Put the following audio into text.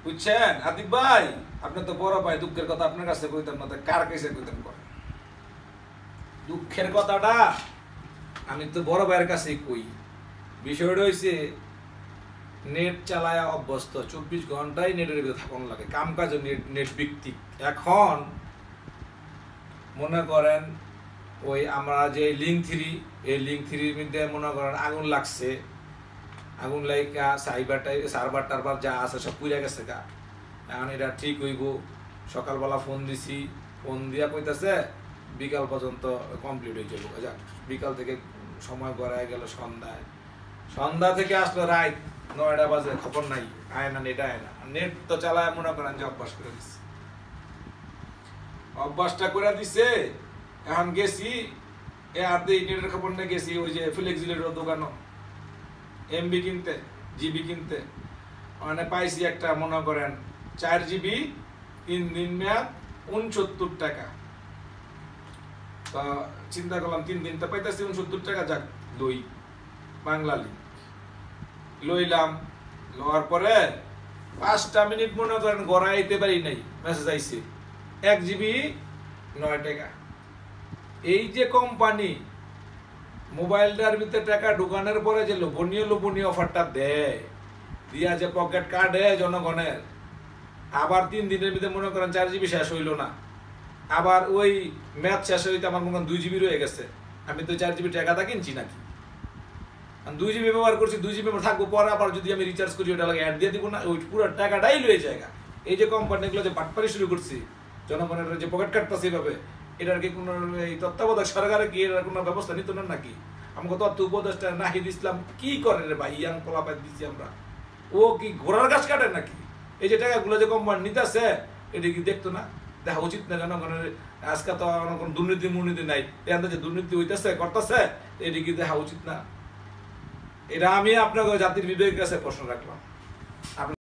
বুঝছেন আতিক ভাই? আপনি তো বড় ভাই, দুঃখের কথা আপনার কাছে কইতাম না, কার কাছে কইতাম? দুঃখের কথাটা আমি তো বড় ভাইয়ের কাছেই কই। বিষয়টা হয়েছে নেট চালায় অভ্যস্ত, 24 ঘন্টাই নেটের ভিতরে থাকুন লাগে, কাম কাজে নেট ভিত্তিক। এখন মনে করেন ওই আমরা যে লিঙ্ক 3, এই লিঙ্ক 3-র মধ্যে মনে করেন আগুন লাগছে, আগুন লাইকা সার্ভার টারবার যা আছে সব পুড়ে গেছে গা। এখন এটা ঠিক হইব। সকালবেলা ফোন দিছি, ফোন দিয়া কইতাছে বিকাল পর্যন্ত কমপ্লিট হয়ে যাবো। যাক, বিকাল থেকে সময় গড়ায় গেল সন্ধ্যায়, সন্ধ্যা থেকে আসলো রাত 9টা বাজে, খবর নাই, আয় না নেট, আয় না। নেট তো চালায় মনে করেন যে অভ্যাস করে দিচ্ছে, অভ্যাসটা করে দিছে। এখন গেছি নেটের খবর নিয়ে গেছি ওই যে ফ্লেক্সিলের দোকানও এমবি কিনতে, জিবি কিনতে। মানে পাইছি একটা মনে করেন 4 জিবি 3 দিন মেয়াদ 69 টাকা। চিন্তা করলাম 3 দিন তো পাইতেছি 69 টাকা, যাক লই, বাংলা লিঙ্ক লইলাম। লওয়ার পরে 5টা মিনিট মনে করেন গড়াইতে পারি নাই, মেসেজ আইছে 1 জিবি 9 টাকা। এই যে কোম্পানি মোবাইলটার ভিতরে টাকা ঢুকানোর পরে যে লোভনীয় অফারটা দেয়, দিয়া যে পকেট কাটে জনগণের, আবার 3 দিনের ভিতরে মনে করেন 4 জিবি শেষ হইল না, আবার ওই ম্যাচ শেষ হইতে আমার মনে করেন 2 জিবি রয়ে গেছে। আমি তো 4 জিবি টাকাটা কিনছি নাকি, 2 জিবি ব্যবহার করছি, 2 জিবি থাকবো, পরে আবার যদি আমি রিচার্জ করি ওটা লাগে অ্যাড দিয়ে দিব না, ওই পুরো টাকাটাই লয়ে জায়গা। এই যে কোম্পানিগুলো যে বাটপারি শুরু করছি, জনগণের যে পকেট কাটতেছে এইভাবে, এটার কি কোনো এই তত্ত্বাবধায়ক সরকারে কি এর কোনো ব্যবস্থা নিত না নাকি? আমাকে তত্ত্ব উপদেষ্টা নাহিদ ইসলাম কি করে রে ভাই, ইয়াং পোলাপাই দিচ্ছি আমরা, ও কি ঘোড়ার গাছ কাটে নাকি? এই যে টাকাগুলো যে কোম্পানি নিতেছে, এটা কি দেখতো না? দেখা উচিত না জনগণের? আজকে তো কোনো দুর্নীতি নাই, এখান যে দুর্নীতি হইতেছে করতেছে, এটা কি দেখা উচিত না? এটা আমি আপনাকে জাতির বিবেকের কাছে প্রশ্ন রাখলাম।